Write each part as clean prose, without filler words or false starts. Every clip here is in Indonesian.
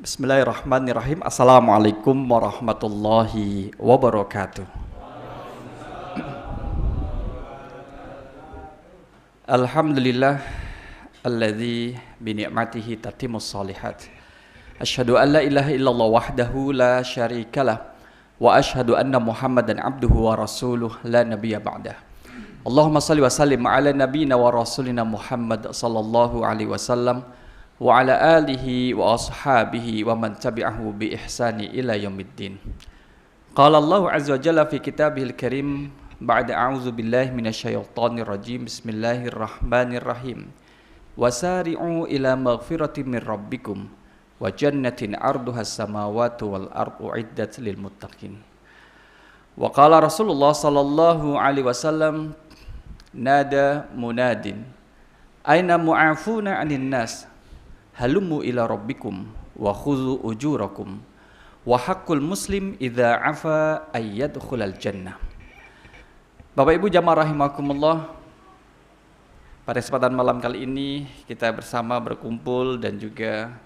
Bismillahirrahmanirrahim. Assalamualaikum warahmatullahi wabarakatuh. Alhamdulillah alladzi bi ni'matihi tatimmus shalihat. Asyhadu an la ilaha illallah wahdahu la syarikalah wa asyhadu anna Muhammadan abduhu wa rasuluh la nabiyya ba'dah. Allahumma shalli wa sallim ala nabiyyina wa rasulina Muhammad sallallahu alaihi wasallam wa ala alihi wa ashabihi wa man tabi'ahu bi ihsani ila yaumiddin. Qala Allah azza wa jalla fi kitabihil karim ba'da a'udzu billahi minasyaitonir rajim. Bismillahirrahmanirrahim. Wasari'u ila maghfiratin min rabbikum wa jannatin 'arduhas samawati wal ardu 'iddat lil muttaqin. Wa qala Rasulullah sallallahu alaihi wasallam nada munadin aina mu'afuna 'anil nas halummu ila rabbikum wa khudhu ujurakum wa haqqul muslim idza afa ayyadkhulal jannah. Bapak Ibu jamaah rahimakumullah, pada kesempatan malam kali ini kita bersama berkumpul dan juga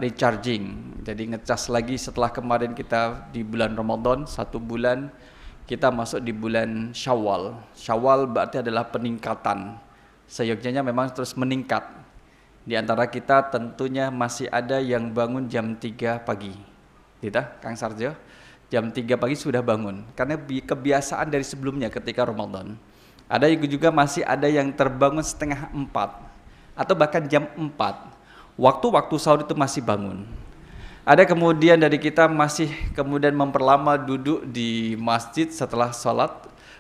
recharging, jadi ngecas lagi setelah kemarin kita di bulan Ramadan, 1 bulan kita masuk di bulan Syawal. Syawal berarti adalah peningkatan, seyogyanya memang terus meningkat. Di antara kita tentunya masih ada yang bangun jam 3 pagi. Tidak, Kang Sarjo? Jam 3 pagi sudah bangun. Karena kebiasaan dari sebelumnya ketika Ramadan. Ada juga masih ada yang terbangun setengah 4. Atau bahkan jam 4. Waktu-waktu sahur itu masih bangun. Ada kemudian dari kita masih kemudian memperlama duduk di masjid setelah sholat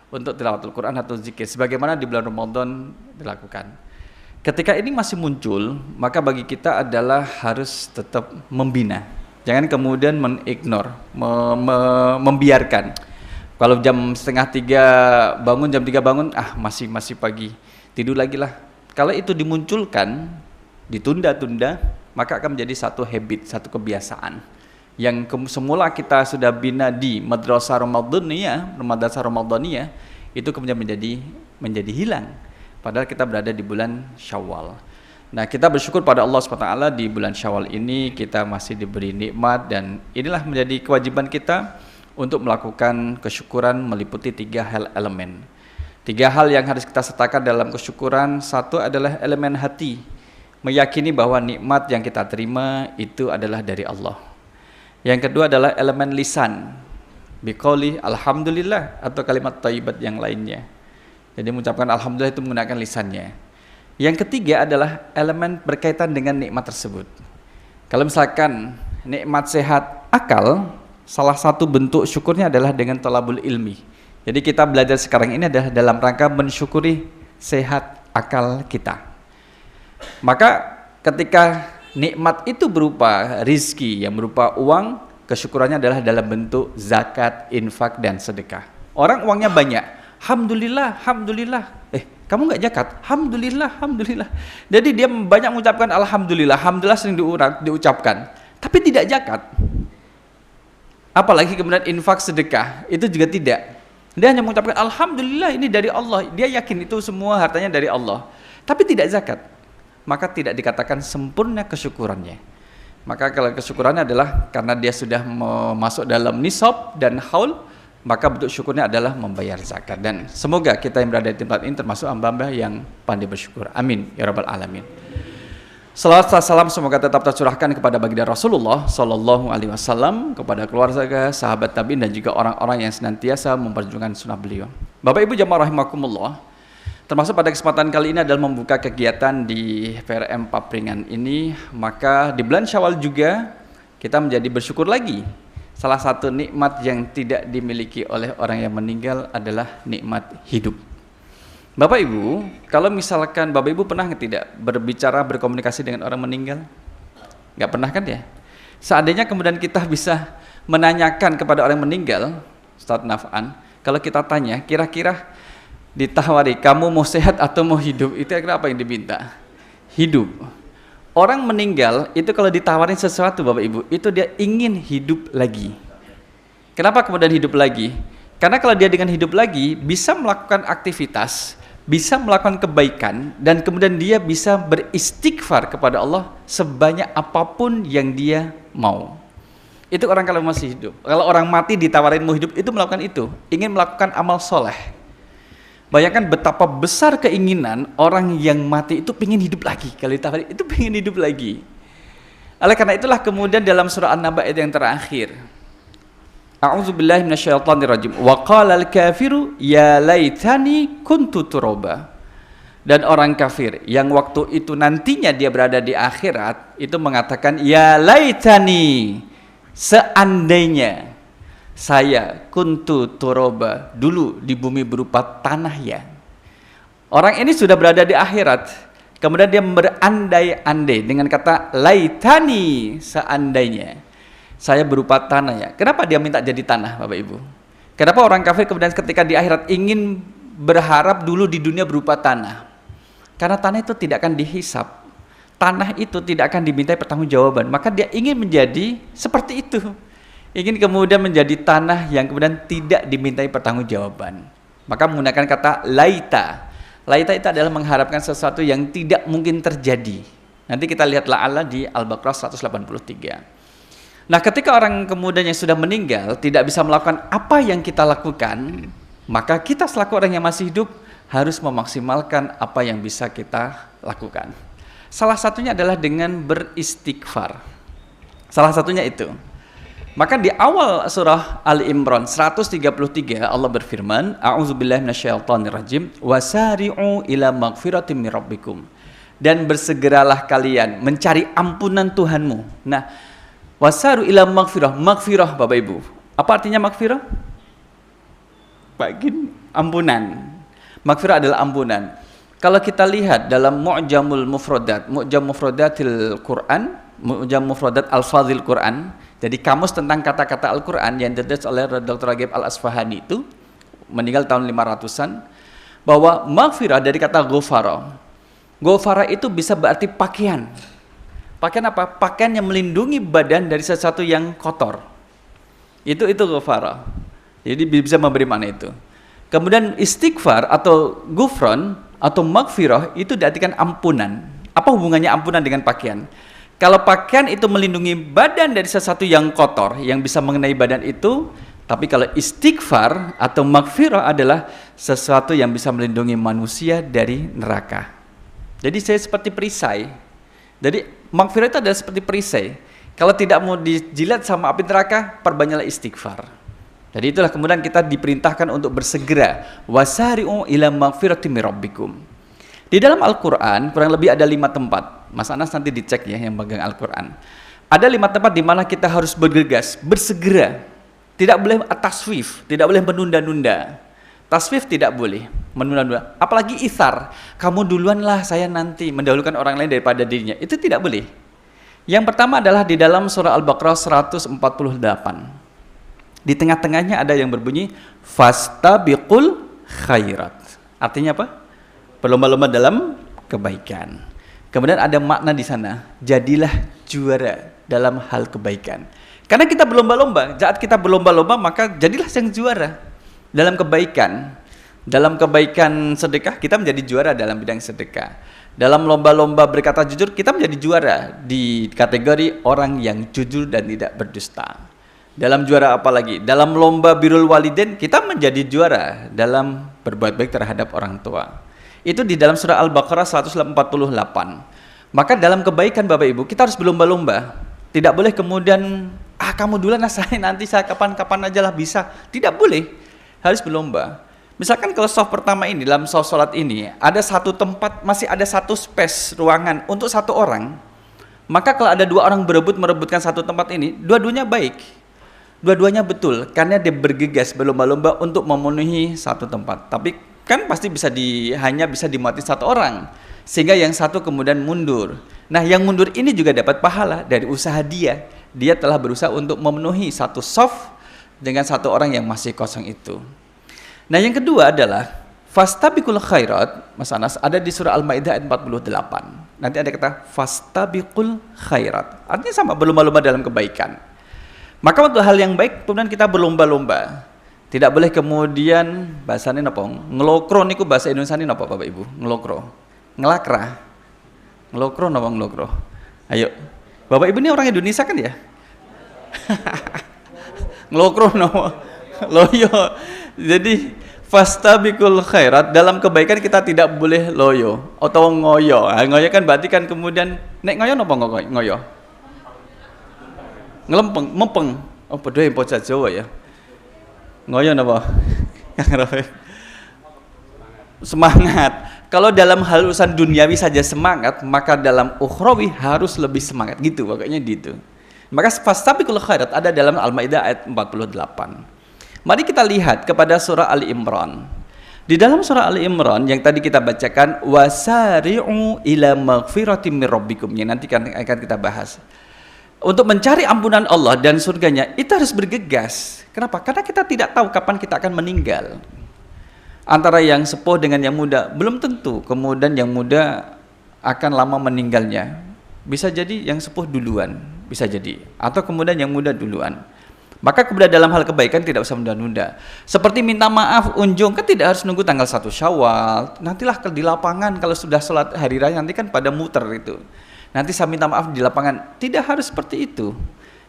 untuk tilawatul Quran atau zikir. Sebagaimana di bulan Ramadan dilakukan. Ketika ini masih muncul, maka bagi kita adalah harus tetap membina. Jangan kemudian mengignore, membiarkan. Kalau jam setengah 3 bangun, jam 3 bangun, masih pagi, tidur lagi lah. Kalau itu dimunculkan, ditunda-tunda, maka akan menjadi satu habit, satu kebiasaan. Yang semula kita sudah bina di madrasah Ramadaniyah, itu kemudian menjadi hilang. Padahal kita berada di bulan Syawal. Nah, kita bersyukur pada Allah SWT di bulan Syawal ini kita masih diberi nikmat, dan inilah menjadi kewajiban kita untuk melakukan kesyukuran meliputi 3 hal elemen. 3 hal yang harus kita sertakan dalam kesyukuran. 1 adalah elemen hati, meyakini bahwa nikmat yang kita terima itu adalah dari Allah. Yang kedua adalah elemen lisan, biqauli alhamdulillah atau kalimat thayyibat yang lainnya. Jadi mengucapkan alhamdulillah itu menggunakan lisannya. Yang ketiga adalah elemen berkaitan dengan nikmat tersebut. Kalau misalkan nikmat sehat akal, salah satu bentuk syukurnya adalah dengan thalabul ilmi. Jadi kita belajar sekarang ini adalah dalam rangka mensyukuri sehat akal kita. Maka ketika nikmat itu berupa rizki yang berupa uang, kesyukurannya adalah dalam bentuk zakat, infak, dan sedekah. Orang uangnya banyak, alhamdulillah, kamu nggak zakat? Alhamdulillah. Jadi dia banyak mengucapkan alhamdulillah sering diucapkan, tapi tidak zakat. Apalagi kemudian infak, sedekah, itu juga tidak. Dia hanya mengucapkan alhamdulillah ini dari Allah, dia yakin itu semua hartanya dari Allah, tapi tidak zakat. Maka tidak dikatakan sempurna kesyukurannya. Maka kalau kesyukurannya adalah karena dia sudah masuk dalam nisab dan haul, maka bentuk syukurnya adalah membayar zakat. Dan semoga kita yang berada di tempat ini termasuk hamba-hamba yang pandai bersyukur. Amin ya rabbal alamin. Salawat salam semoga tetap tercurahkan kepada baginda Rasulullah sallallahu alaihi wasallam, kepada keluarga, sahabat tabi'in, dan juga orang-orang yang senantiasa memperjuangkan sunnah beliau. Bapak Ibu jamaah rahimakumullah, termasuk pada kesempatan kali ini adalah membuka kegiatan di PRM Papringan ini. Maka di bulan Syawal juga kita menjadi bersyukur lagi. Salah satu nikmat yang tidak dimiliki oleh orang yang meninggal adalah nikmat hidup. Bapak Ibu, kalau misalkan Bapak Ibu pernah tidak berkomunikasi dengan orang meninggal? Nggak pernah kan ya? Seandainya kemudian kita bisa menanyakan kepada orang meninggal, Ustaz Naf'an, kalau kita tanya, kira-kira ditawari, kamu mau sehat atau mau hidup? Itu kira-kira apa yang diminta? Hidup. Orang meninggal itu kalau ditawarin sesuatu Bapak Ibu, itu dia ingin hidup lagi. Kenapa kemudian hidup lagi? Karena kalau dia dengan hidup lagi bisa melakukan aktivitas, bisa melakukan kebaikan dan kemudian dia bisa beristighfar kepada Allah sebanyak apapun yang dia mau. Itu orang kalau masih hidup. Kalau orang mati ditawarin mau hidup, itu melakukan itu, ingin melakukan amal soleh. Bayangkan betapa besar keinginan orang yang mati itu pengen hidup lagi. Kalau ditawarin itu pengen hidup lagi. Oleh karena itulah kemudian dalam surah An-Naba ayat yang terakhir, A'udzubillahi minasyaitonirrajim. Wa qalal kafiru ya laitani kuntu turaba. Dan orang kafir yang waktu itu nantinya dia berada di akhirat itu mengatakan ya laitani, seandainya saya kuntu turaba, dulu di bumi berupa tanah ya. Orang ini sudah berada di akhirat, kemudian dia berandai-andai dengan kata laitani, seandainya saya berupa tanah ya. Kenapa dia minta jadi tanah, Bapak Ibu? Kenapa orang kafir kemudian ketika di akhirat ingin berharap dulu di dunia berupa tanah? Karena tanah itu tidak akan dihisap. Tanah itu tidak akan dimintai pertanggungjawaban. Maka dia ingin menjadi seperti itu. Ingin kemudian menjadi tanah yang kemudian tidak dimintai pertanggungjawaban. Maka menggunakan kata laita. Laita itu adalah mengharapkan sesuatu yang tidak mungkin terjadi. Nanti kita lihat la'alla di Al-Baqarah 183. Nah, ketika orang kemudian yang sudah meninggal tidak bisa melakukan apa yang kita lakukan, maka kita selaku orang yang masih hidup harus memaksimalkan apa yang bisa kita lakukan. Salah satunya adalah dengan beristighfar. Salah satunya itu. Maka di awal surah Ali Imran 133 Allah berfirman, A'udzubillahi minasyaitonirrajim, wasari'u ila magfiratim mir rabbikum. Dan bersegeralah kalian mencari ampunan Tuhanmu. Nah, wasaru ila magfirah. Magfirah Bapak Ibu, apa artinya magfirah? Bagian ampunan. Magfirah adalah ampunan. Kalau kita lihat dalam Mu'jamul Mufradat, Mu'jam Mufradatil Quran, Mu'jam Mufradat Al-Fadhil Quran, jadi kamus tentang kata-kata Al-Quran yang ditulis oleh Dr. Ragib Al-Asfahani itu meninggal tahun 500-an, bahwa magfirah dari kata ghufara. Ghufara itu bisa berarti pakaian. Pakaian apa? Pakaian yang melindungi badan dari sesuatu yang kotor. Itu ghufara. Jadi bisa memberi makna itu. Kemudian istighfar atau ghufran atau magfirah itu diartikan ampunan. Apa hubungannya ampunan dengan pakaian? Kalau pakaian itu melindungi badan dari sesuatu yang kotor, yang bisa mengenai badan itu, tapi kalau istighfar atau magfirah adalah sesuatu yang bisa melindungi manusia dari neraka. Jadi saya seperti perisai. Jadi magfirah itu adalah seperti perisai. Kalau tidak mau dijilat sama api neraka, perbanyaklah istighfar. Jadi itulah kemudian kita diperintahkan untuk bersegera. Wasari'u ila magfiratim mir rabbikum. Di dalam Al-Quran kurang lebih ada 5 tempat. Mas Anas nanti dicek ya yang pegang Al-Quran. Ada 5 tempat di mana kita harus bergegas, bersegera. Tidak boleh taswif, tidak boleh menunda-nunda. Taswif tidak boleh, menunda-nunda. Apalagi ithar, kamu duluanlah saya nanti, mendahulukan orang lain daripada dirinya. Itu tidak boleh. Yang pertama adalah di dalam surah Al-Baqarah 148. Di tengah-tengahnya ada yang berbunyi fastabiqul khairat. Artinya apa? Berlomba-lomba dalam kebaikan. Kemudian ada makna di sana, jadilah juara dalam hal kebaikan. Karena kita berlomba-lomba, saat kita berlomba-lomba maka jadilah yang juara dalam kebaikan. Dalam kebaikan sedekah kita menjadi juara dalam bidang sedekah. Dalam lomba-lomba berkata jujur kita menjadi juara di kategori orang yang jujur dan tidak berdusta. Dalam juara apa lagi? Dalam lomba birrul walidain kita menjadi juara dalam berbuat baik terhadap orang tua. Itu di dalam surah Al-Baqarah 148. Maka dalam kebaikan Bapak Ibu kita harus berlomba-lomba. Tidak boleh kemudian kamu duluan, saya nanti, saya kapan-kapan aja lah bisa. Tidak boleh. Harus berlomba. Misalkan kalau soft pertama ini dalam soft sholat ini ada satu tempat, masih ada satu space ruangan untuk satu orang. Maka kalau ada 2 orang merebutkan satu tempat ini, dua-duanya baik. Dua-duanya betul, karena dia bergegas berlomba-lomba untuk memenuhi satu tempat. Tapi kan pasti hanya bisa dimuati satu orang, sehingga yang satu kemudian mundur. Nah, yang mundur ini juga dapat pahala dari usaha dia. Dia telah berusaha untuk memenuhi satu soft dengan satu orang yang masih kosong itu. Nah, yang kedua adalah fastabiqul khairat. Mas Anas ada di surah Al-Maidah ayat 48. Nanti ada kata fastabiqul khairat. Artinya sama, berlomba-lomba dalam kebaikan. Maka untuk hal yang baik kemudian kita berlomba-lomba. Tidak boleh kemudian bahasanya napa? Ngelokro niku bahasa Indonesia ini napa Bapak Ibu? Ngelokro. Ngelakra. Ngelokro napa ngelokro? Ayo. Bapak Ibu ini orang Indonesia kan ya? Ngelokro napa? Loyo. Jadi fastabiqul khairat, dalam kebaikan kita tidak boleh loyo atau ngoyo. Ngoyo kan berarti kan kemudian nek ngoyo napa ngoyo? Ngelempeng, mempeng. Oh, padha yang bocah Jawa ya. Ngoyo napa? Semangat. Kalau dalam hal urusan duniawi saja semangat, maka dalam ukhrawi harus lebih semangat gitu, pokoknya gitu. Maka fastabiqul khairat ada dalam Al-Maidah ayat 48. Mari kita lihat kepada surah Ali Imran. Di dalam surah Ali Imran yang tadi kita bacakan, wasari'u ila maghfiratin mir rabbikum, yang nanti akan kita bahas. Untuk mencari ampunan Allah dan surganya itu harus bergegas. Kenapa? Karena kita tidak tahu kapan kita akan meninggal. Antara yang sepuh dengan yang muda belum tentu. Kemudian yang muda akan lama meninggalnya. Bisa jadi yang sepuh duluan, bisa jadi. Atau kemudian yang muda duluan. Maka kemudian dalam hal kebaikan tidak usah menunda-nunda. Seperti minta maaf, unjung, kan tidak harus nunggu tanggal 1 Syawal. Nantilah di lapangan kalau sudah sholat hari raya nanti kan pada muter itu. Nanti saya minta maaf di lapangan. Tidak harus seperti itu.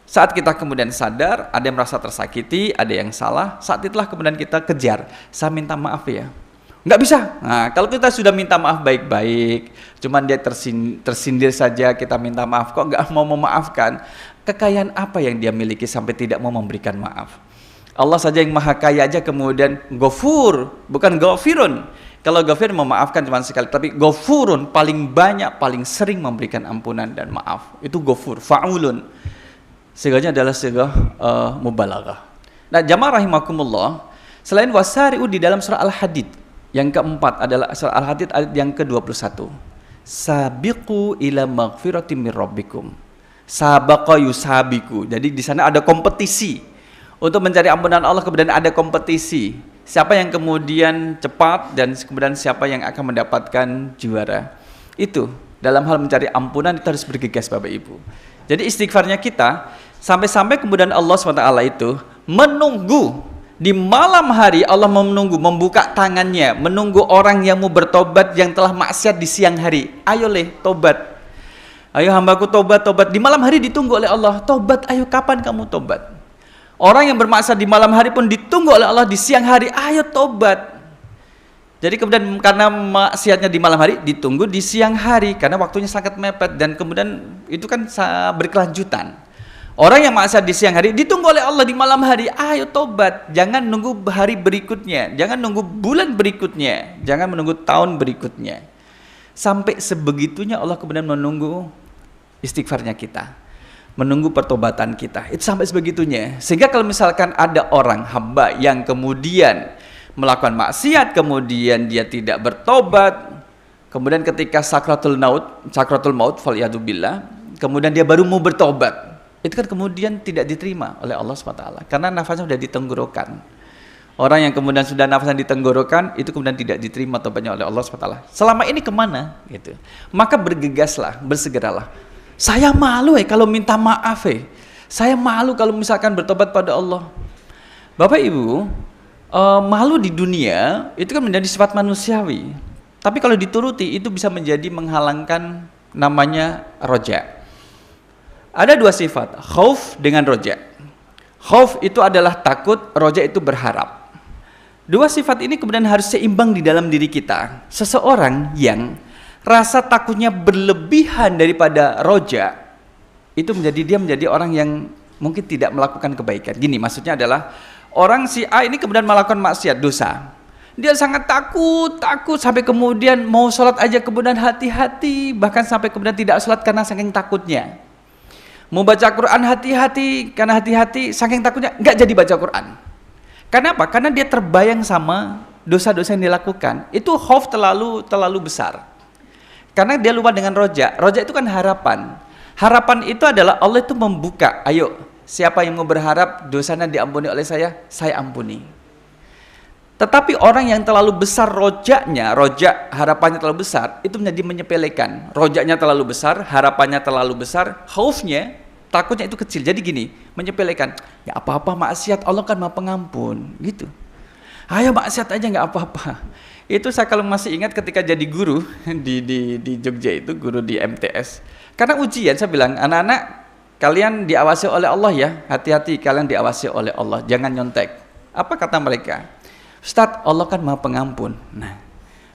Saat kita kemudian sadar, ada yang merasa tersakiti, ada yang salah, saat itulah kemudian kita kejar. Saya minta maaf ya. Nggak bisa. Nah, kalau kita sudah minta maaf baik-baik, cuman dia tersindir saja, kita minta maaf, kok nggak mau memaafkan, kekayaan apa yang dia miliki sampai tidak mau memberikan maaf? Allah saja yang maha kaya aja kemudian Ghafur, bukan Ghafirun. Kalau Ghafir memaafkan cuma sekali, tapi Ghafurun paling banyak, paling sering memberikan ampunan dan maaf. Itu Ghafur, fa'ulun. Siganya adalah sigah mubalaghah. Nah, jamaah rahimakumullah, selain wasari'u di dalam surah Al-Hadid, yang keempat adalah surah Al-Hadid ayat yang ke-21. Sabiqu ila maghfiratin mir rabbikum. Sabaqa yusabiqu. Jadi di sana ada kompetisi. Untuk mencari ampunan Allah kemudian ada kompetisi. Siapa yang kemudian cepat dan kemudian siapa yang akan mendapatkan juara. Itu dalam hal mencari ampunan itu harus bergegas Bapak Ibu. Jadi istighfarnya kita sampai-sampai kemudian Allah SWT itu menunggu di malam hari. Allah menunggu, membuka tangannya, menunggu orang yang mau bertobat yang telah maksiat di siang hari. Ayo leh tobat, ayo hambaku tobat. Di malam hari ditunggu oleh Allah, tobat, ayo kapan kamu tobat? Orang yang bermaksiat di malam hari pun ditunggu oleh Allah di siang hari, ayo tobat. Jadi kemudian karena maksiatnya di malam hari ditunggu di siang hari karena waktunya sangat mepet dan kemudian itu kan berkelanjutan. Orang yang maksiat di siang hari ditunggu oleh Allah di malam hari, ayo tobat. Jangan nunggu hari berikutnya, jangan nunggu bulan berikutnya, jangan menunggu tahun berikutnya. Sampai sebegitunya Allah kemudian menunggu istighfarnya kita, menunggu pertobatan kita. Itu sampai sebegitunya. Sehingga kalau misalkan ada orang hamba yang kemudian melakukan maksiat, kemudian dia tidak bertobat, kemudian ketika sakratul maut faliyadzubillah, kemudian dia baru mau bertobat, itu kan kemudian tidak diterima oleh Allah SWT karena nafasnya sudah ditenggorokan. Orang yang kemudian sudah nafasnya ditenggorokan itu kemudian tidak diterima tobatnya oleh Allah SWT. Selama ini kemana? Gitu. Maka bergegaslah, bersegeralah. Saya malu kalau minta maaf Saya malu kalau misalkan bertobat pada Allah. Bapak Ibu, malu di dunia itu kan menjadi sifat manusiawi. Tapi kalau dituruti itu bisa menjadi menghalangkan namanya roja. Ada dua sifat, khauf dengan roja. Khauf itu adalah takut, roja itu berharap. Dua sifat ini kemudian harus seimbang di dalam diri kita. Seseorang yang rasa takutnya berlebihan daripada roja, itu dia menjadi orang yang mungkin tidak melakukan kebaikan. Gini, maksudnya adalah orang si A ini kemudian melakukan maksiat, dosa. Dia sangat takut sampai kemudian mau sholat aja kemudian hati-hati, bahkan sampai kemudian tidak sholat karena saking takutnya. Mau baca Quran hati-hati, karena hati-hati saking takutnya nggak jadi baca Quran. Karena apa? Karena dia terbayang sama dosa-dosa yang dilakukan. Itu khauf terlalu besar. Karena dia lupa dengan roja. Roja itu kan harapan. Harapan itu adalah Allah itu membuka. Ayo, siapa yang mau berharap dosanya diampuni oleh saya ampuni. Tetapi orang yang terlalu besar rojanya, roja harapannya terlalu besar, itu menjadi menyepelekan. Rojanya terlalu besar, harapannya terlalu besar, khaufnya takutnya itu kecil. Jadi gini, menyepelekan, ya apa-apa maksiat, Allah kan Maha Pengampun, gitu. Ayo maksiat aja nggak apa-apa. Itu saya kalau masih ingat ketika jadi guru di Jogja itu, guru di MTS. Karena ujian saya bilang, anak-anak kalian diawasi oleh Allah ya, hati-hati kalian diawasi oleh Allah, jangan nyontek. Apa kata mereka? Ustadz, Allah kan Maha Pengampun. Nah,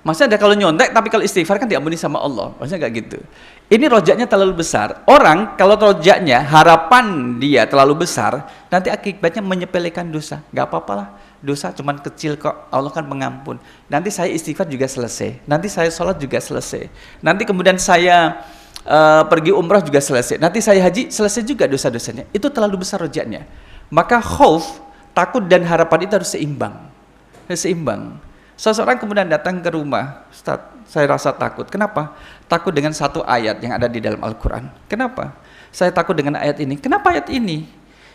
maksudnya ada kalau nyontek, tapi kalau istighfar kan diampuni sama Allah. Maksudnya nggak gitu. Ini rojaknya terlalu besar. Orang kalau rojaknya, harapan dia terlalu besar, nanti akibatnya menyepelekan dosa. Nggak apa-apa lah, dosa cuman kecil kok, Allah kan pengampun. Nanti saya istighfar juga selesai. Nanti saya sholat juga selesai. Nanti kemudian saya pergi umrah juga selesai. Nanti saya haji, selesai juga dosa-dosanya. Itu terlalu besar rojaknya. Maka khauf, takut dan harapan itu harus seimbang. Seimbang. Seseorang kemudian datang ke rumah, Ustaz, saya rasa takut. Kenapa? Takut dengan satu ayat yang ada di dalam Al-Quran. Kenapa? Saya takut dengan ayat ini. Kenapa ayat ini?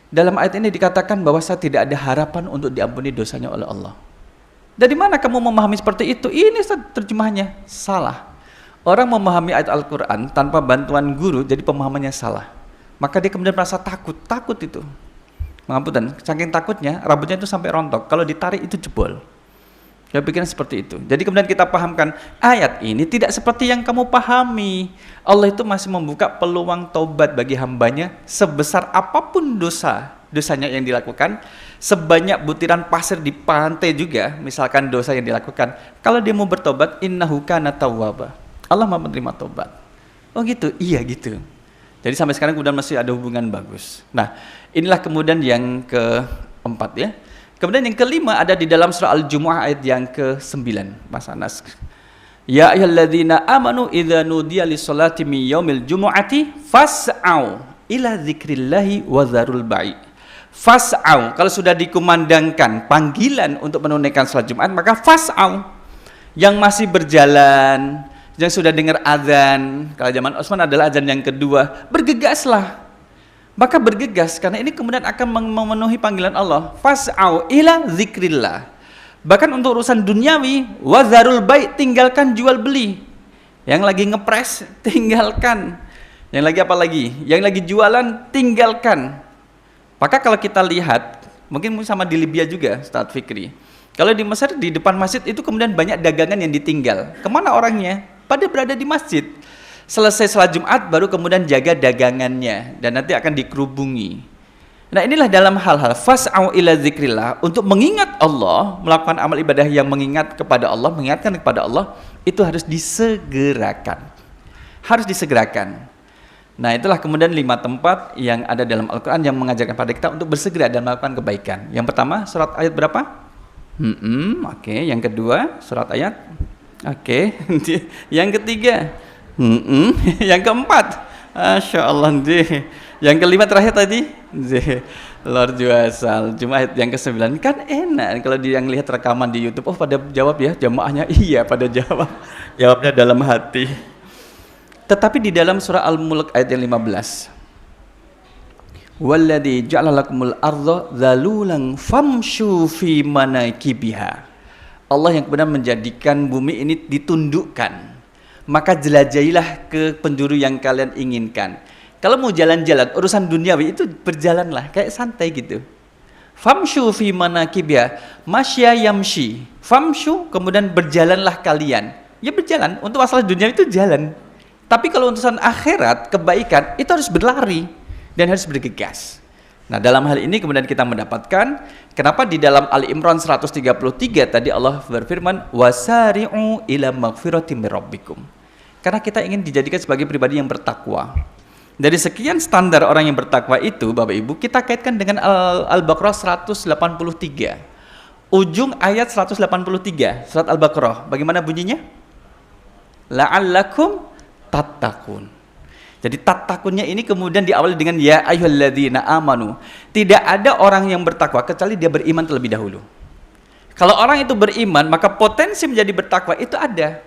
Dalam ayat ini dikatakan bahwa saya tidak ada harapan untuk diampuni dosanya oleh Allah. Dari mana kamu memahami seperti itu? Ini terjemahannya salah. Orang memahami ayat Al-Quran tanpa bantuan guru, jadi pemahamannya salah. Maka dia kemudian merasa takut itu. Mengampunkan, saking takutnya, rambutnya itu sampai rontok. Kalau ditarik itu jebol. Dia pikirnya seperti itu. Jadi kemudian kita pahamkan, ayat ini tidak seperti yang kamu pahami. Allah itu masih membuka peluang taubat bagi hambanya, sebesar apapun dosanya yang dilakukan, sebanyak butiran pasir di pantai juga, misalkan dosa yang dilakukan. Kalau dia mau bertobat, innahu kana tawwaba. Allah mau menerima tobat. Oh gitu? Iya gitu. Jadi sampai sekarang kemudian masih ada hubungan bagus. Nah, inilah kemudian yang keempat ya. Kemudian yang kelima ada di dalam surah Al-Jumu'ah ayat yang ke-9, Mas Anas. Ya ayyuhalladzina amanu idza nudiya lis-salati min yaumil jumu'ati fas'au ila dzikrillahi wa dzarul bai'. Fas'au, kalau sudah dikumandangkan panggilan untuk menunaikan salat Jumat, maka fas'au. Yang masih berjalan, yang sudah dengar azan, kalau zaman Utsman adalah azan yang kedua, bergegaslah. Maka bergegas, karena ini kemudian akan memenuhi panggilan Allah. Fas'au ila zikrillah. Bahkan untuk urusan duniawi, wazarul bai', tinggalkan jual beli. Yang lagi ngepres, tinggalkan. Yang lagi apa lagi? Yang lagi jualan, tinggalkan. Maka kalau kita lihat, mungkin sama di Libya juga, Ustaz Fikri. Kalau di Mesir, di depan masjid itu kemudian banyak dagangan yang ditinggal. Kemana orangnya? Pada berada di masjid. Selesai salat Jumat baru kemudian jaga dagangannya dan nanti akan dikerubungi. Nah, inilah dalam hal-hal fas'au ila zikrillah, untuk mengingat Allah, melakukan amal ibadah yang mengingat kepada Allah, mengingatkan kepada Allah, itu harus disegerakan. Harus disegerakan. Nah, itulah kemudian 5 tempat yang ada dalam Al-Qur'an yang mengajarkan pada kita untuk bersegera dan melakukan kebaikan. Yang pertama, surat ayat berapa? Oke. Yang kedua, surat ayat. Oke. Yang ketiga, yang keempat, Masya Allah. Yang kelima terakhir tadi, luar biasa. Cuma ayat yang ke-9 kan enak kalau yang lihat rekaman di YouTube. Oh, pada jawab ya jamaahnya. Iya, pada jawab. Jawabnya dalam hati. Tetapi di dalam surah Al-Mulk ayat yang 15, walladzi ja'ala lakumul ardha dzalulan famshu fi manakibiha. Allah yang kemudian menjadikan bumi ini ditundukkan, maka jelajahilah ke penjuru yang kalian inginkan. Kalau mau jalan-jalan urusan duniawi itu berjalanlah kayak santai gitu. Famshu fi manakibiha, masya yamshi. Famshu, kemudian berjalanlah kalian. Ya berjalan, untuk masalah dunia itu jalan. Tapi kalau urusan akhirat, kebaikan, itu harus berlari dan harus bergegas. Nah, dalam hal ini kemudian kita mendapatkan kenapa di dalam Ali Imran 133 tadi Allah berfirman wasari'u ila magfiratin mir rabbikum. Karena kita ingin dijadikan sebagai pribadi yang bertakwa. Dari sekian standar orang yang bertakwa itu, Bapak Ibu, kita kaitkan dengan Al-Baqarah 183. Ujung ayat 183 surat Al-Baqarah. Bagaimana bunyinya? La'allakum tattaqun. Jadi tattakunnya ini kemudian diawali dengan ya ayyuhalladzina amanu. Tidak ada orang yang bertakwa kecuali dia beriman terlebih dahulu. Kalau orang itu beriman, maka potensi menjadi bertakwa itu ada.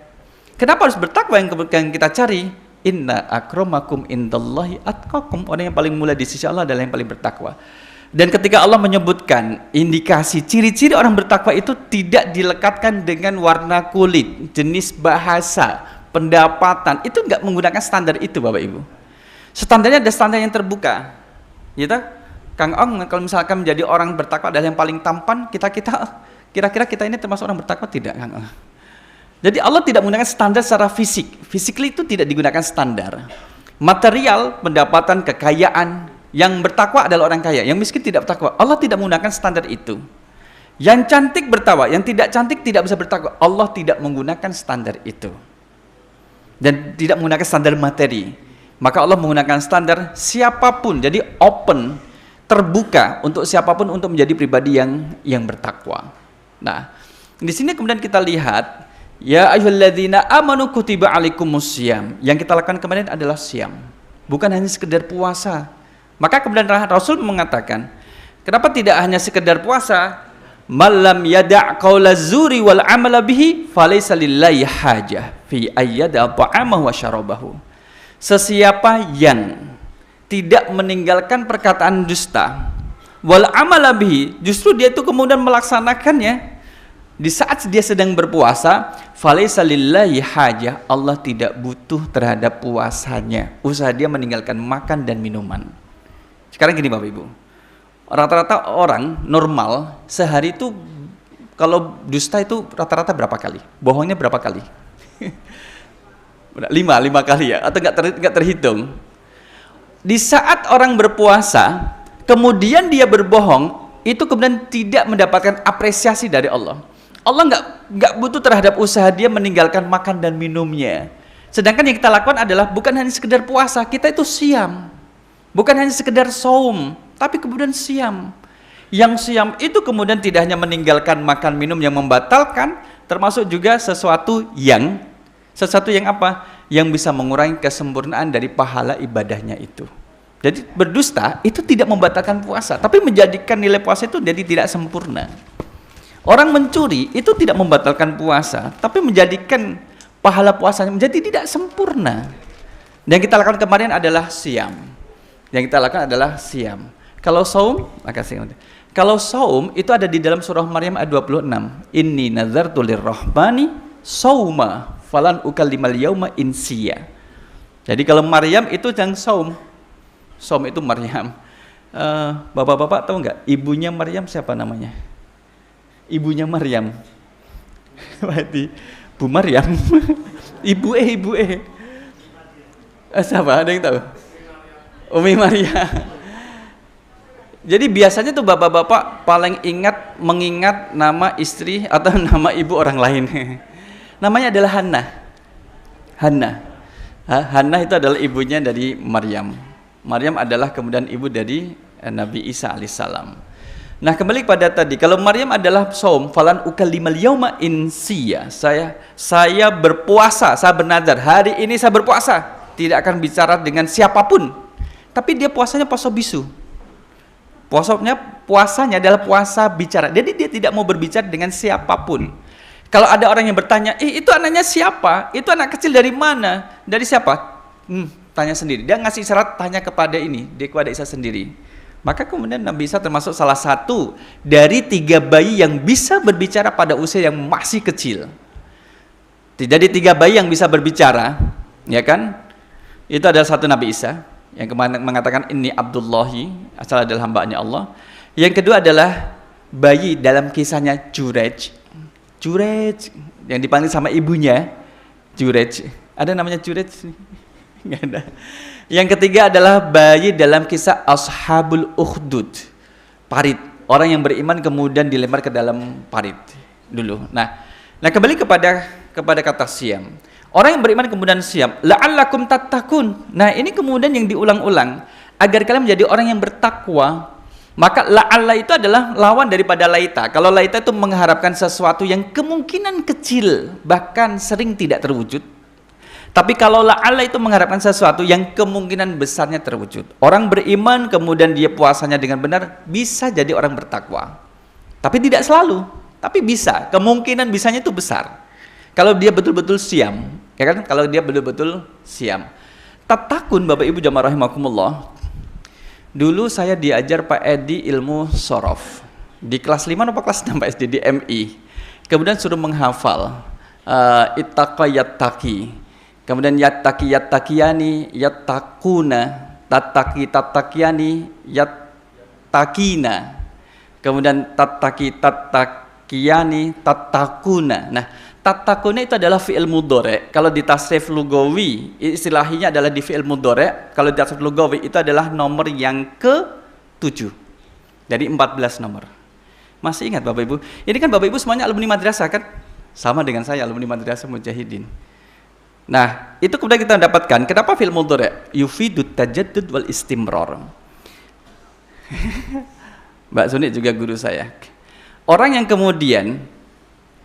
Kenapa harus bertakwa yang kita cari? Inna akramakum indallahi atqakum. Orang yang paling mulia di sisi Allah adalah yang paling bertakwa. Dan ketika Allah menyebutkan indikasi ciri-ciri orang bertakwa itu tidak dilekatkan dengan warna kulit, jenis bahasa, pendapatan, itu enggak menggunakan standar itu, Bapak Ibu. Standarnya ada standar yang terbuka. Gitu? Kang Ong, kalau misalkan menjadi orang bertakwa adalah yang paling tampan, kira-kira kita ini termasuk orang bertakwa tidak, Kang Ong? Jadi Allah tidak menggunakan standar secara fisik. Physically itu tidak digunakan standar. Material, pendapatan, kekayaan, yang bertakwa adalah orang kaya, yang miskin tidak bertakwa. Allah tidak menggunakan standar itu. Yang cantik bertakwa, yang tidak cantik tidak bisa bertakwa. Allah tidak menggunakan standar itu. Dan tidak menggunakan standar materi. Maka Allah menggunakan standar siapapun, jadi open, terbuka untuk siapapun untuk menjadi pribadi yang bertakwa. Nah, di sini kemudian kita lihat, ya ayyuhalladzina amanu kutiba alaikumusiyam. Yang kita lakukan kemarin adalah siam, bukan hanya sekedar puasa. Maka kemudian Rasul mengatakan, kenapa tidak hanya sekedar puasa? Malam yada' qaula zuri wal amala bihi falaysa lillahi hajah fi ayyada ta'amahu wa syarabahu. Sesiapa yang tidak meninggalkan perkataan dusta wal amala bihi, justru dia itu kemudian melaksanakannya di saat dia sedang berpuasa, falaysa lillahi hajah, Allah tidak butuh terhadap puasanya, usaha dia meninggalkan makan dan minuman. Sekarang gini Bapak Ibu, rata-rata orang normal sehari itu kalau dusta itu rata-rata berapa kali? Bohongnya berapa kali? 5 kali ya, atau nggak terhitung. Di saat orang berpuasa, kemudian dia berbohong, itu kemudian tidak mendapatkan apresiasi dari Allah. Allah nggak butuh terhadap usaha dia meninggalkan makan dan minumnya. Sedangkan yang kita lakukan adalah bukan hanya sekedar puasa, kita itu siam. Bukan hanya sekedar saum, tapi kemudian siam. Yang siam itu kemudian tidak hanya meninggalkan makan minum yang membatalkan, termasuk juga sesuatu yang apa? Yang bisa mengurangi kesempurnaan dari pahala ibadahnya itu. Jadi berdusta itu tidak membatalkan puasa, tapi menjadikan nilai puasa itu jadi tidak sempurna. Orang mencuri itu tidak membatalkan puasa, tapi menjadikan pahala puasanya menjadi tidak sempurna. Dan yang kita lakukan kemarin adalah siam. Kalau saum, kalau saum itu ada di dalam surah Maryam ayat 26. Inni nazartu lirrahmani sauma falan ukallimal yauma insiya. Jadi kalau Maryam itu yang saum. Saum itu Maryam. Bapak-bapak tahu nggak ibunya Maryam siapa namanya? Ibunya Maryam. Berarti Bu Maryam. Ibu siapa? Ada yang tahu? Umi Maria. Jadi biasanya tuh bapak-bapak paling mengingat nama istri atau nama ibu orang lain. Namanya adalah Hannah. Hannah itu adalah ibunya dari Maryam. Maryam adalah kemudian ibu dari Nabi Isa alaihissalam. Nah, kembali pada tadi, kalau Maryam adalah saum, falan ukallimal yauma insiya. Saya berpuasa, saya bernazar, hari ini saya berpuasa, tidak akan bicara dengan siapapun. Tapi dia puasanya puasa bisu. Puasanya adalah puasa bicara. Jadi dia tidak mau berbicara dengan siapapun. Kalau ada orang yang bertanya, itu anaknya siapa? Itu anak kecil dari mana? Dari siapa? Tanya sendiri. Dia ngasih isyarat tanya kepada kepada Isa sendiri. Maka kemudian Nabi Isa termasuk salah satu dari 3 bayi yang bisa berbicara pada usia yang masih kecil. Jadi 3 bayi yang bisa berbicara, ya kan? Itu adalah satu Nabi Isa yang kemarin mengatakan ini Abdullahi, asal adalah hambanya Allah. Yang kedua adalah bayi dalam kisahnya Jurej yang dipanggil sama ibunya Jurej. Ada namanya Jurej? Nggak ada. Yang ketiga adalah bayi dalam kisah Ashabul Ukhdud, parit, orang yang beriman kemudian dilempar ke dalam parit dulu. Nah kembali kepada kata siam. Orang yang beriman kemudian siam, la'allakum tattaqun. Nah, ini kemudian yang diulang-ulang agar kalian menjadi orang yang bertakwa. Maka la'alla itu adalah lawan daripada laita. Kalau laita itu mengharapkan sesuatu yang kemungkinan kecil, bahkan sering tidak terwujud. Tapi kalau la'alla itu mengharapkan sesuatu yang kemungkinan besarnya terwujud. Orang beriman kemudian dia puasanya dengan benar, bisa jadi orang bertakwa. Tapi tidak selalu, tapi bisa. Kemungkinan bisanya itu besar. Kalau dia betul-betul siam, ya kan? Kalau dia betul-betul siam. Tatakun Bapak Ibu jamaah rahimakumullah. Dulu saya diajar Pak Edi ilmu sorof. Di kelas 5 atau kelas 6 Pak SD di MI. Kemudian suruh menghafal ittaqa yattaqi. Kemudian yattaqi yattaqiyani yattaquna. tattaqiyani yattaqina. Kemudian tattaqiyani tattakuna. Nah, tattakuna itu adalah fi'il mudhari'. Kalau di tasrif lugawi, istilahnya adalah di fi'il mudhari'. Kalau di tasrif lugawi itu adalah nomor yang ke-7 dari 14 nomor. Masih ingat Bapak Ibu? Ini kan Bapak Ibu semuanya alumni madrasah kan? Sama dengan saya, alumni madrasah Mujahidin. Nah, itu kemudian kita dapatkan, kenapa fi'il mudhari' yufidut tajaddud wal istimrar. Mbak Suni juga guru saya. Orang yang kemudian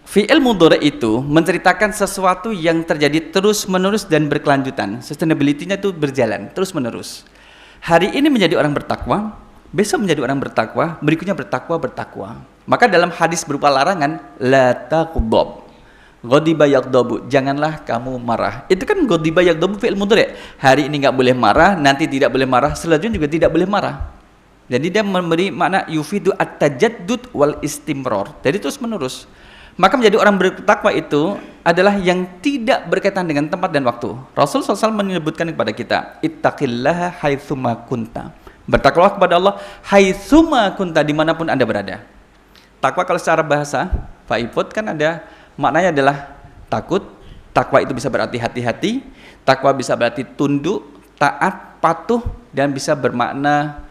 fi'il mudhari' itu menceritakan sesuatu yang terjadi terus-menerus dan berkelanjutan. Sustainability-nya itu berjalan terus-menerus. Hari ini menjadi orang bertakwa, besok menjadi orang bertakwa, berikutnya bertakwa. Maka dalam hadis berupa larangan, la taghdab. Ghadiba yaghdabu, janganlah kamu marah. Itu kan ghadiba yaghdabu fi'il mudhari'. Hari ini enggak boleh marah, nanti tidak boleh marah, selanjutnya juga tidak boleh marah. Jadi dia memberi makna yufidu at-tajaddud wal istimrar. Jadi terus menerus. Maka menjadi orang bertakwa itu adalah yang tidak berkaitan dengan tempat dan waktu. Rasul SAW menyebutkan kepada kita, ittaqillaha haitsuma kunta. Bertakwalah kepada Allah haitsuma kunta, dimanapun Anda berada. Takwa kalau secara bahasa, Pak Iput kan ada maknanya adalah takut. Takwa itu bisa berarti hati-hati. Takwa bisa berarti tunduk, taat, patuh, dan bisa bermakna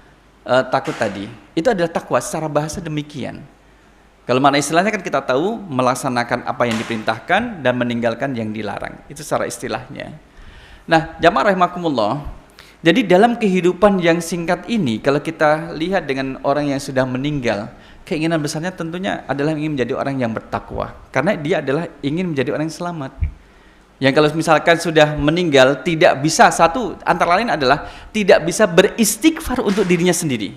takut tadi. Itu adalah takwa secara bahasa demikian. Kalau makna istilahnya kan kita tahu melaksanakan apa yang diperintahkan dan meninggalkan yang dilarang. Itu secara istilahnya. Nah, jamaah rahimakumullah. Jadi dalam kehidupan yang singkat ini, kalau kita lihat dengan orang yang sudah meninggal, keinginan besarnya tentunya adalah ingin menjadi orang yang bertakwa. Karena dia adalah ingin menjadi orang yang selamat. Yang kalau misalkan sudah meninggal tidak bisa, satu antara lain adalah tidak bisa beristighfar untuk dirinya sendiri.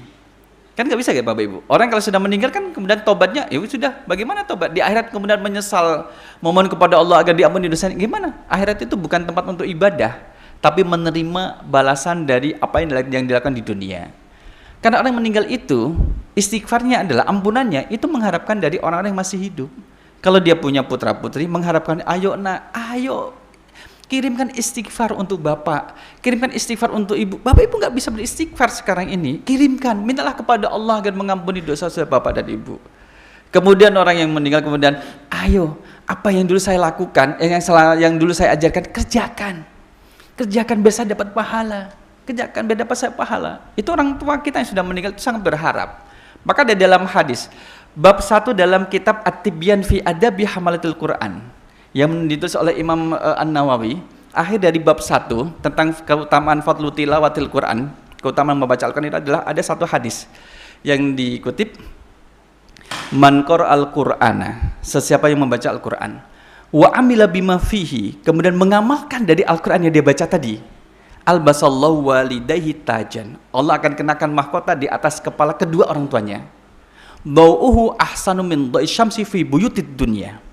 Kan nggak bisa ya Bapak Ibu. Orang kalau sudah meninggal kan kemudian tobatnya, ya sudah. Bagaimana tobat? Di akhirat kemudian menyesal, memohon kepada Allah agar diampuni dosanya. Gimana? Akhirat itu bukan tempat untuk ibadah, tapi menerima balasan dari apa yang dilakukan di dunia. Karena orang yang meninggal itu istighfarnya adalah ampunannya itu mengharapkan dari orang-orang yang masih hidup. Kalau dia punya putra putri mengharapkan, ayo nak, ayo kirimkan istighfar untuk bapak, kirimkan istighfar untuk ibu. Bapak ibu nggak bisa beristighfar sekarang ini, kirimkan, mintalah kepada Allah agar mengampuni dosa-dosa bapak dan ibu. Kemudian orang yang meninggal kemudian, ayo apa yang dulu saya lakukan, yang dulu saya ajarkan, kerjakan biar saya dapat pahala, kerjakan biar dapat saya pahala. Itu orang tua kita yang sudah meninggal itu sangat berharap. Maka di dalam hadis bab 1 dalam kitab At-Tibyan fi Adabi Hamalatil Quran yang ditulis oleh Imam An-Nawawi, akhir dari bab 1 tentang keutamaan fadlu tilawatil Quran, keutamaan membaca Al-Quran itu adalah ada satu hadis yang dikutip, man qara'al Qur'ana, sesiapa yang membaca Al-Quran, wa amila bima fihi, kemudian mengamalkan dari Al-Quran yang dia baca tadi, albasallahu walidayhi tajan, Allah akan kenakan mahkota di atas kepala kedua orang tuanya. Dau'uhu ahsanu min da'i syamsi fi buyutid dunya.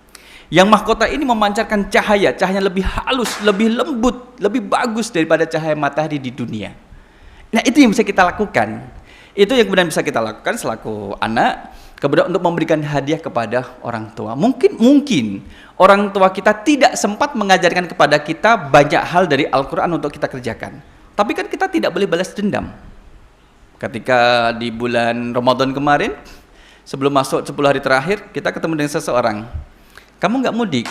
Yang mahkota ini memancarkan cahaya lebih halus, lebih lembut, lebih bagus daripada cahaya matahari di dunia. Nah, itu yang bisa kita lakukan. Itu yang kemudian bisa kita lakukan selaku anak, kemudian untuk memberikan hadiah kepada orang tua. Mungkin orang tua kita tidak sempat mengajarkan kepada kita banyak hal dari Al-Quran untuk kita kerjakan. Tapi kan kita tidak boleh balas dendam. Ketika di bulan Ramadan kemarin, sebelum masuk 10 hari terakhir, kita ketemu dengan seseorang. Kamu nggak mudik?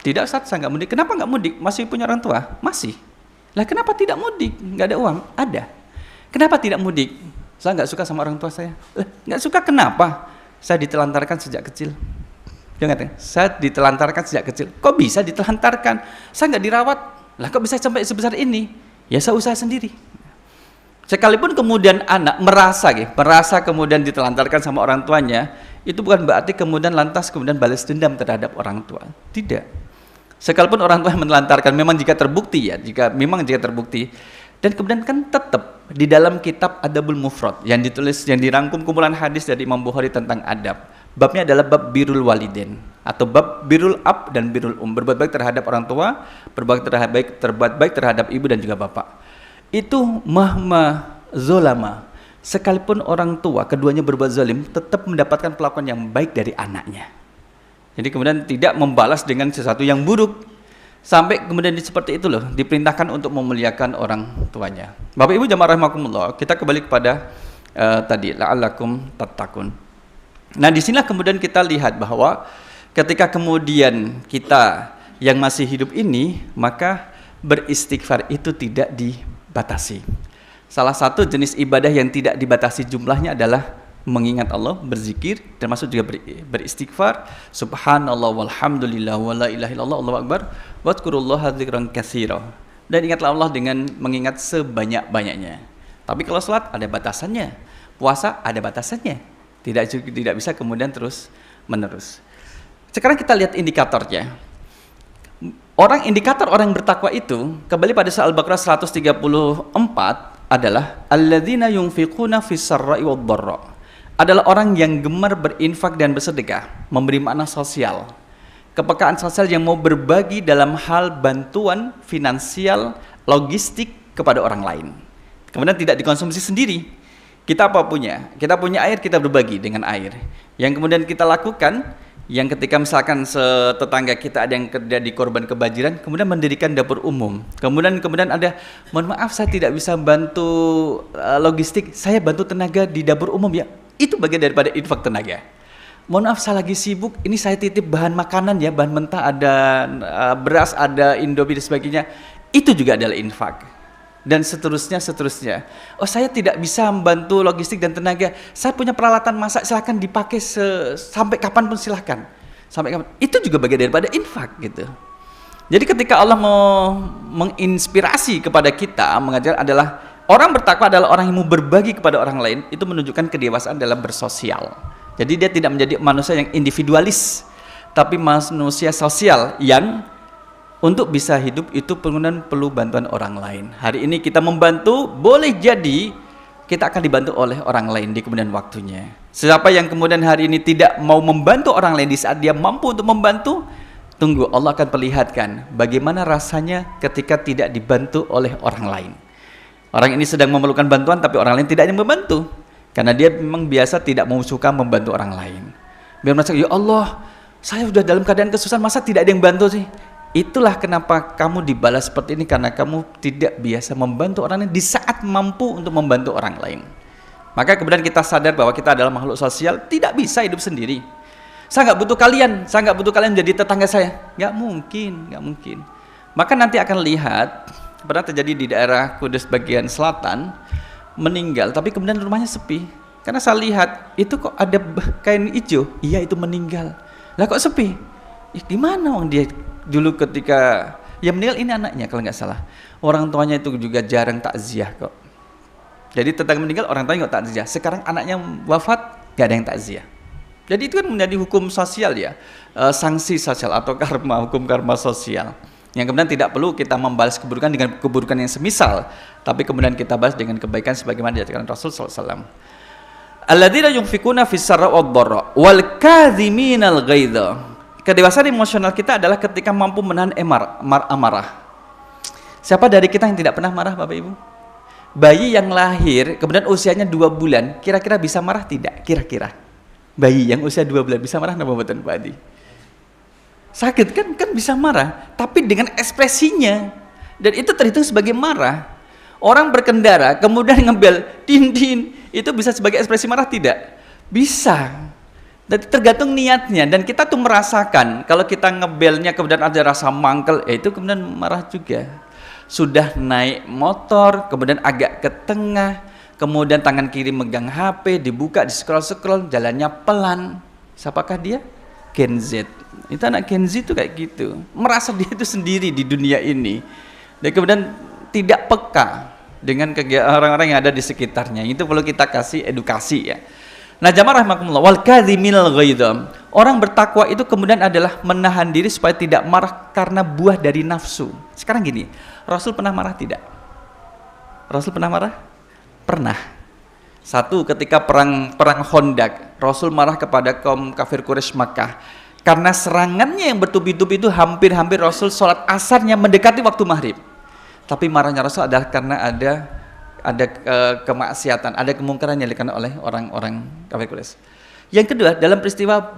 Tidak, Ustaz, saya nggak mudik. Kenapa nggak mudik? Masih punya orang tua? Masih. Lah kenapa tidak mudik? Nggak ada uang? Ada. Kenapa tidak mudik? Saya nggak suka sama orang tua saya. Lah nggak suka kenapa? Saya ditelantarkan sejak kecil. Jangan, saya ditelantarkan sejak kecil. Kok bisa ditelantarkan? Saya nggak dirawat. Lah kok bisa sampai sebesar ini? Ya saya usaha sendiri. Sekalipun kemudian anak merasa kemudian ditelantarkan sama orang tuanya, itu bukan berarti kemudian lantas kemudian balas dendam terhadap orang tua. Tidak. Sekalipun orang tua menelantarkan, memang jika terbukti dan kemudian kan tetap di dalam kitab Adabul Mufrad yang dirangkum kumpulan hadis dari Imam Bukhari tentang adab. Babnya adalah bab birrul waliden atau bab birrul ab dan birrul berbuat baik terhadap orang tua, berbuat baik terhadap ibu dan juga bapak. Itu mahma zolama, sekalipun orang tua keduanya berbuat zalim, tetap mendapatkan perlakuan yang baik dari anaknya. Jadi kemudian tidak membalas dengan sesuatu yang buruk. Sampai kemudian seperti itu loh, diperintahkan untuk memuliakan orang tuanya. Bapak Ibu jamaah rahimakumullah, kita kembali kepada tadi la'allakum tattaqun. Nah, disinilah kemudian kita lihat bahwa ketika kemudian kita yang masih hidup ini, maka beristighfar itu tidak dibatasi. Salah satu jenis ibadah yang tidak dibatasi jumlahnya adalah mengingat Allah, berzikir, termasuk juga beristighfar. Subhanallah walhamdulillah wala ilaha illallah Allahu akbar wadhkurullaha dzikran katsira. Dan ingatlah Allah dengan mengingat sebanyak-banyaknya. Tapi kalau salat ada batasannya, puasa ada batasannya. Tidak bisa kemudian terus menerus. Sekarang kita lihat indikatornya. Indikator orang yang bertakwa itu kembali pada surah Al-Baqarah 134 adalah alladzina yunfiquna fis sarra'i wad dharra. Adalah orang yang gemar berinfak dan bersedekah, memberi makna sosial, kepekaan sosial yang mau berbagi dalam hal bantuan finansial, logistik kepada orang lain. Kemudian tidak dikonsumsi sendiri. Kita apa punya? Kita punya air, kita berbagi dengan air. Yang kemudian kita lakukan, yang ketika misalkan tetangga kita ada yang jadi korban kebanjiran, kemudian mendirikan dapur umum. Kemudian ada, mohon maaf saya tidak bisa bantu logistik, saya bantu tenaga di dapur umum ya. Itu bagian daripada infak tenaga. Mohon maaf saya lagi sibuk, ini saya titip bahan makanan ya, bahan mentah, ada beras, ada Indomie dan sebagainya. Itu juga adalah infak. Dan seterusnya. Oh saya tidak bisa membantu logistik dan tenaga, saya punya peralatan masak, silakan dipakai sampai kapanpun silahkan. Sampai kapan. Itu juga bagian daripada infak gitu. Jadi ketika Allah mau menginspirasi kepada kita, mengajar adalah orang bertakwa adalah orang yang mau berbagi kepada orang lain, itu menunjukkan kedewasaan dalam bersosial. Jadi dia tidak menjadi manusia yang individualis, tapi manusia sosial yang untuk bisa hidup itu perlu bantuan orang lain. Hari ini kita membantu, boleh jadi kita akan dibantu oleh orang lain di kemudian waktunya. Siapa yang kemudian hari ini tidak mau membantu orang lain di saat dia mampu untuk membantu, tunggu Allah akan perlihatkan bagaimana rasanya ketika tidak dibantu oleh orang lain. Orang ini sedang memerlukan bantuan tapi orang lain tidak ingin membantu karena dia memang biasa tidak mau suka membantu orang lain. Biar merasa, ya Allah, saya sudah dalam keadaan kesusahan, masa tidak ada yang bantu sih? Itulah kenapa kamu dibalas seperti ini, karena kamu tidak biasa membantu orang lain di saat mampu untuk membantu orang lain. Maka kemudian kita sadar bahwa kita adalah makhluk sosial, tidak bisa hidup sendiri. Saya nggak butuh kalian menjadi tetangga saya. Nggak mungkin. Maka nanti akan lihat, pernah terjadi di daerah Kudus bagian selatan, meninggal tapi kemudian rumahnya sepi. Karena saya lihat itu kok ada kain hijau, iya itu meninggal. Lah kok sepi? Gimana orang dia dulu ketika yang meninggal ini anaknya kalau nggak salah. Orang tuanya itu juga jarang takziah kok. Jadi tetangga meninggal orang tuanya nggak takziah. Sekarang anaknya wafat nggak ada yang takziah. Jadi itu kan menjadi hukum sosial ya, sanksi sosial atau hukum karma sosial. Yang kemudian tidak perlu kita membalas keburukan dengan keburukan yang semisal, tapi kemudian kita balas dengan kebaikan sebagaimana diajarkan Rasul SAW. Alladzina yunfikuna fis sarra wad dharra wal kadhiminal ghaidha. Kedewasaan emosional kita adalah ketika mampu menahan amarah. Siapa dari kita yang tidak pernah marah, Bapak Ibu? Bayi yang lahir kemudian usianya 2 bulan, kira-kira bisa marah tidak? Kira-kira. Bayi yang usia 2 bulan bisa marah napa mboten, Pak Adi? Sakit kan bisa marah, tapi dengan ekspresinya, dan itu terhitung sebagai marah. Orang berkendara kemudian ngebel din, itu bisa sebagai ekspresi marah tidak? Bisa. Dan tergantung niatnya, dan kita tuh merasakan kalau kita ngebelnya kemudian ada rasa mangkel, itu kemudian marah juga. Sudah naik motor kemudian agak ke tengah, kemudian tangan kiri megang HP, dibuka, di scroll, jalannya pelan. Siapakah dia? Gen Z. Itu anak Gen Z itu kayak gitu, merasa dia itu sendiri di dunia ini, dan kemudian tidak peka dengan orang-orang yang ada di sekitarnya. Itu perlu kita kasih edukasi ya. Nah, jamaah rahimakumullah, wal kadhiminal ghaidha. Orang bertakwa itu kemudian adalah menahan diri supaya tidak marah karena buah dari nafsu. Sekarang gini, Rasul pernah marah tidak? Rasul pernah marah? Pernah. Satu, ketika perang Khandaq, Rasul marah kepada kaum kafir Quraisy Makkah karena serangannya yang bertubi-tubi itu hampir-hampir Rasul sholat asarnya mendekati waktu maghrib. Tapi marahnya Rasul adalah karena ada kemaksiatan, ada kemungkaran yang dilakukan oleh orang-orang kafir Quraisy. Yang kedua, dalam peristiwa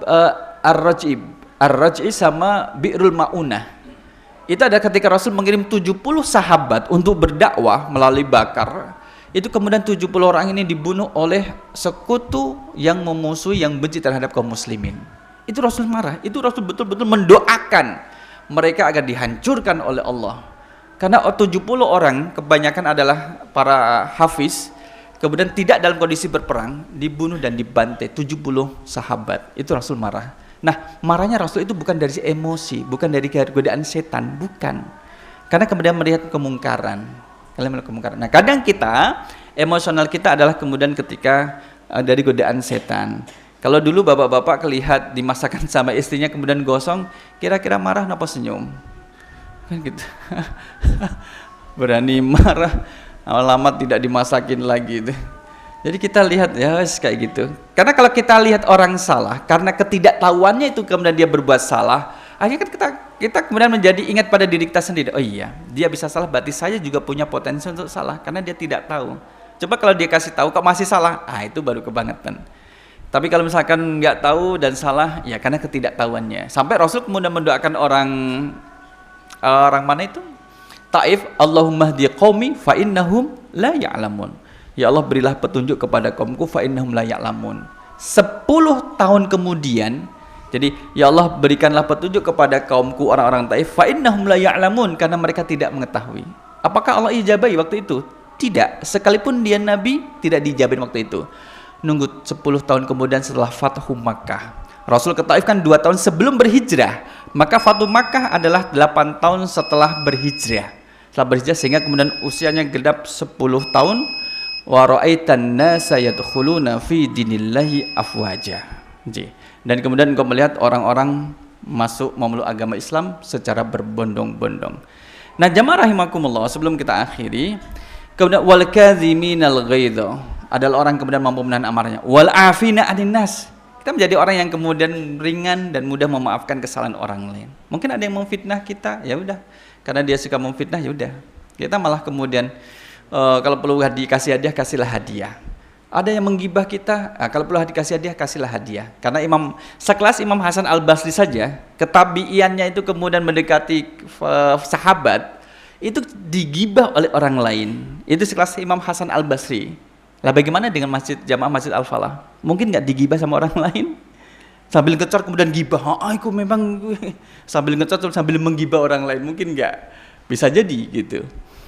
Ar-Raj'i sama Bi'rul Ma'unah. Itu ada ketika Rasul mengirim 70 sahabat untuk berdakwah melalui Bakar. Itu kemudian 70 orang ini dibunuh oleh sekutu yang memusuhi, yang benci terhadap kaum muslimin. Itu Rasul marah, itu Rasul betul-betul mendoakan mereka agar dihancurkan oleh Allah. Karena 70 orang kebanyakan adalah para hafiz, kemudian tidak dalam kondisi berperang, dibunuh dan dibantai 70 sahabat. Itu Rasul marah. Nah, marahnya Rasul itu bukan dari emosi, bukan dari godaan setan, bukan. Karena kemudian melihat kemungkaran. Nah, kadang kita, emosional kita adalah kemudian ketika dari godaan setan. Kalau dulu bapak-bapak kelihat dimasakan sama istrinya kemudian gosong, kira-kira marah apa senyum? Kan gitu. Berani marah, lama tidak dimasakin lagi itu. Jadi kita lihat ya kayak gitu. Karena kalau kita lihat orang salah karena ketidaktahuannya itu kemudian dia berbuat salah, akhirnya kan kita kemudian menjadi ingat pada diri kita sendiri. Oh iya, dia bisa salah, berarti saya juga punya potensi untuk salah karena dia tidak tahu. Coba kalau dia kasih tahu kok masih salah, itu baru kebangetan. Tapi kalau misalkan nggak tahu dan salah, ya karena ketidaktahuannya. Sampai Rasul kemudian mendoakan orang mana itu? Taif, Allahumma hdi qaumi fa innahum la ya'lamun. Ya Allah, berilah petunjuk kepada kaumku fa innahum la ya'lamun. 10 tahun kemudian, jadi ya Allah berikanlah petunjuk kepada kaumku orang-orang Taif fa innahum la ya'lamun, karena mereka tidak mengetahui. Apakah Allah ijabai waktu itu? Tidak. Sekalipun dia nabi, tidak diijabain waktu itu. Nunggu 10 tahun kemudian setelah Fathu Makkah. Rasul ke Taif kan 2 tahun sebelum berhijrah. Maka Fathu Makkah adalah 8 tahun setelah berhijrah. Setelah berhijrah sehingga kemudian usianya genap 10 tahun. Wa ra'aitan nasa yadkhuluna fi dinillahi afwaja. Dan kemudian engkau melihat orang-orang masuk memeluk agama Islam secara berbondong-bondong. Nah, jamaah rahimakumullah, sebelum kita akhiri, kemudian wal kadhiminal ghaidha adalah orang kemudian mampu menahan amarahnya. Wal afina 'anil nas. Kita menjadi orang yang kemudian ringan dan mudah memaafkan kesalahan orang lain. Mungkin ada yang memfitnah kita, ya udah. Karena dia suka memfitnah, ya udah. Kita malah kemudian kalau perlu dikasih hadiah, kasihlah hadiah. Ada yang menggibah kita, kalau perlu dikasih hadiah, kasihlah hadiah. Karena sekelas Imam Hasan Al-Basri saja, ketabiiannya itu kemudian mendekati sahabat, itu digibah oleh orang lain. Itu sekelas Imam Hasan Al-Basri. Lah bagaimana dengan jamaah Masjid Al-Falah? Mungkin nggak digibah sama orang lain? Sambil ngecor kemudian gibah, aku memang sambil ngecor sambil menggibah orang lain, mungkin nggak. Bisa jadi gitu.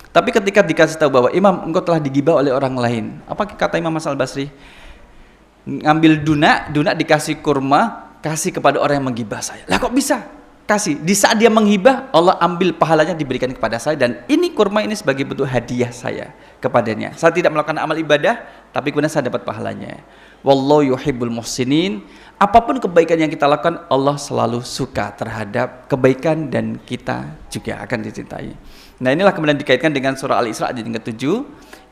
Tapi ketika dikasih tahu bahwa Imam, engkau telah digibah oleh orang lain, apa kata Imam Hasan Al-Basri? Ngambil duna dikasih kurma, kasih kepada orang yang menggibah saya. Lah kok bisa? Kasih. Di saat dia menghibah, Allah ambil pahalanya diberikan kepada saya, dan ini kurma ini sebagai bentuk hadiah saya kepadanya. Saya tidak melakukan amal ibadah, tapi kemudian saya dapat pahalanya. Wallahu yuhibbul muhsinin. Apapun kebaikan yang kita lakukan, Allah selalu suka terhadap kebaikan dan kita juga akan dicintai. Nah, inilah kemudian dikaitkan dengan surah Al-Isra ayat yang ke-7.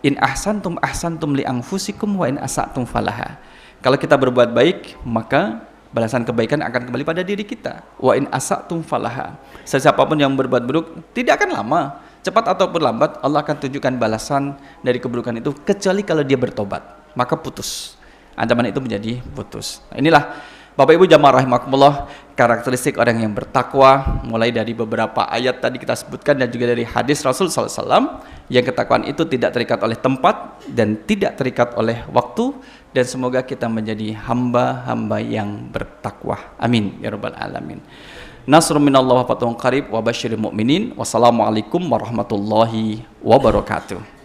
In ahsantum li anfusikum wa in asatum falaha. Kalau kita berbuat baik, maka balasan kebaikan akan kembali pada diri kita. Wa in asatum falaha. Siapapun yang berbuat buruk tidak akan lama, cepat ataupun lambat Allah akan tunjukkan balasan dari keburukan itu, kecuali kalau dia bertobat, maka putus. Ancaman itu menjadi putus. Nah, inilah Bapak Ibu jamaah rahimakumullah, karakteristik orang yang bertakwa, mulai dari beberapa ayat tadi kita sebutkan dan juga dari hadis Rasul SAW, yang ketakwaan itu tidak terikat oleh tempat dan tidak terikat oleh waktu, dan semoga kita menjadi hamba-hamba yang bertakwa. Amin ya rabbal alamin. Nasrun minallah wa fathun qarib wa basyiril mu'minin. Wassalamualaikum warahmatullahi wabarakatuh.